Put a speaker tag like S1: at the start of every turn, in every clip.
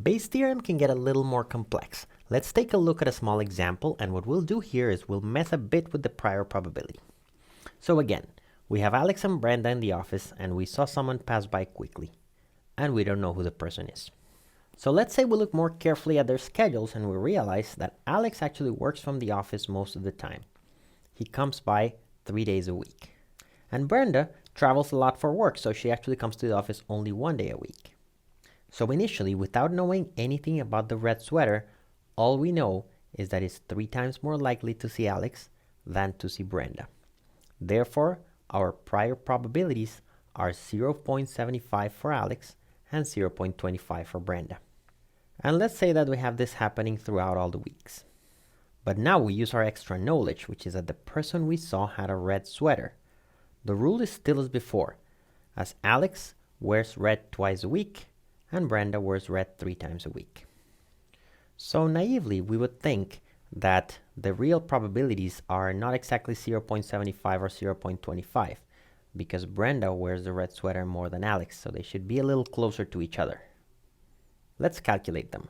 S1: Bayes' theorem can get a little more complex. Let's take a look at a small example, and what we'll do here is we'll mess a bit with the prior probability. So again, we have Alex and Brenda in the office, and we saw someone pass by quickly, and we don't know who the person is. So let's say we look more carefully at their schedules and we realize that Alex actually works from the office most of the time. He comes by 3 days a week. And Brenda travels a lot for work, so she actually comes to the office only 1 day a week. So initially, without knowing anything about the red sweater, all we know is that it's 3 times more likely to see Alex than to see Brenda. Therefore, our prior probabilities are 0.75 for Alex and 0.25 for Brenda. And let's say that we have this happening throughout all the weeks. But now we use our extra knowledge, which is that the person we saw had a red sweater. The rule is still as before, as Alex wears red twice a week and Brenda wears red 3 times a week. So naively, we would think that the real probabilities are not exactly 0.75 or 0.25, because Brenda wears the red sweater more than Alex, so they should be a little closer to each other. Let's calculate them.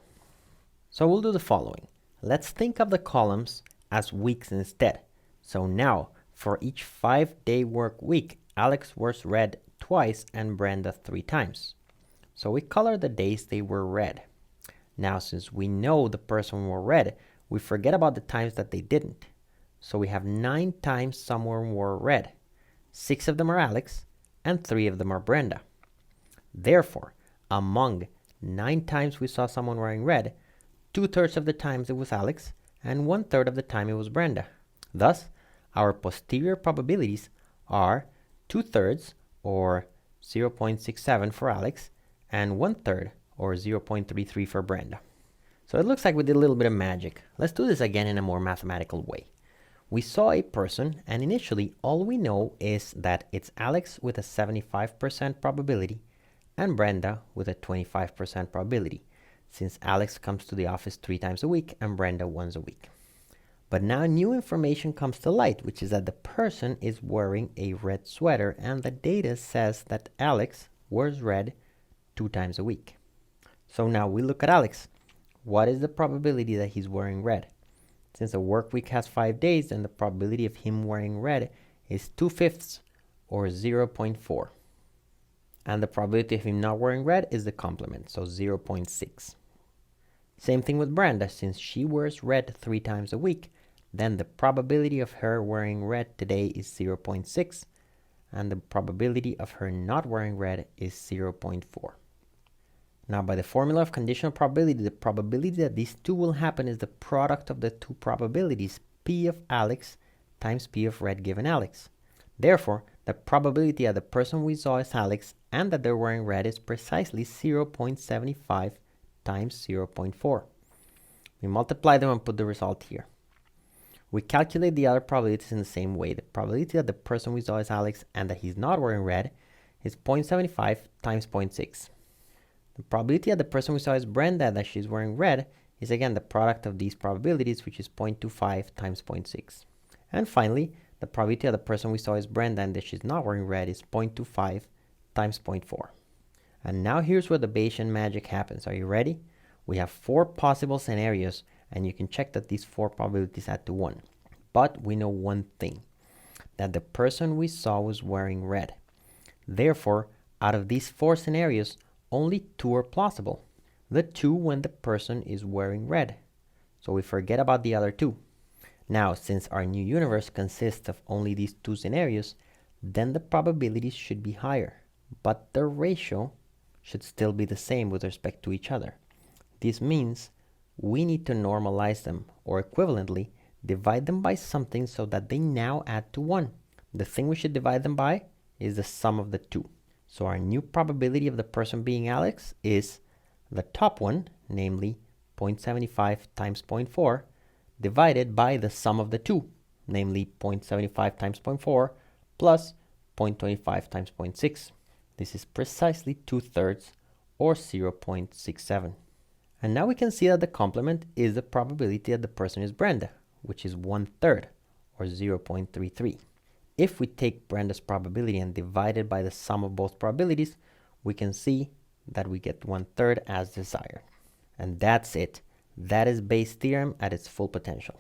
S1: So we'll do the following. Let's think of the columns as weeks instead. So now, for each 5-day work week, Alex wears red twice and Brenda 3 times. So we color the days they were red. Now, since we know the person wore red, we forget about the times that they didn't. So we have 9 times someone wore red. 6 of them are Alex, and 3 of them are Brenda. Therefore, among 9 times we saw someone wearing red, 2/3 of the times it was Alex, and 1/3 of the time it was Brenda. Thus, our posterior probabilities are 2/3, or 0.67 for Alex, and 1/3, or 0.33 for Brenda. So it looks like we did a little bit of magic. Let's do this again in a more mathematical way. We saw a person, and initially all we know is that it's Alex with a 75% probability and Brenda with a 25% probability, since Alex comes to the office 3 times a week and Brenda once a week. But now new information comes to light, which is that the person is wearing a red sweater, and the data says that Alex wears red 2 times a week. So now we look at Alex. What is the probability that he's wearing red? Since a work week has 5 days, then the probability of him wearing red is 2/5, or 0.4. And the probability of him not wearing red is the complement, so 0.6. Same thing with Brenda. Since she wears red 3 times a week, then the probability of her wearing red today is 0.6, and the probability of her not wearing red is 0.4. Now, by the formula of conditional probability, the probability that these two will happen is the product of the two probabilities, P of Alex times P of red given Alex. Therefore, the probability that the person we saw is Alex and that they're wearing red is precisely 0.75 times 0.4. We multiply them and put the result here. We calculate the other probabilities in the same way. The probability that the person we saw is Alex and that he's not wearing red is 0.75 times 0.6. The probability that the person we saw is Brenda, that she's wearing red, is again the product of these probabilities, which is 0.25 times 0.6. And finally, the probability that the person we saw is Brenda and that she's not wearing red is 0.25 times 0.4. And now here's where the Bayesian magic happens. Are you ready? We have 4 possible scenarios, and you can check that these 4 probabilities add to 1. But we know one thing, that the person we saw was wearing red. Therefore, out of these 4 scenarios, only 2 are plausible. The 2 when the person is wearing red. So we forget about the other 2. Now, since our new universe consists of only these 2 scenarios, then the probabilities should be higher, but the ratio should still be the same with respect to each other. This means we need to normalize them, or equivalently, divide them by something so that they now add to 1. The thing we should divide them by is the sum of the 2. So our new probability of the person being Alex is the top one, namely 0.75 times 0.4, divided by the sum of the 2, namely 0.75 times 0.4 plus 0.25 times 0.6. This is precisely 2/3, or 0.67. And now we can see that the complement is the probability that the person is Brenda, which is 1/3, or 0.33. If we take Brenda's probability and divide it by the sum of both probabilities, we can see that we get 1/3 as desired. And that's it. That is Bayes' theorem at its full potential.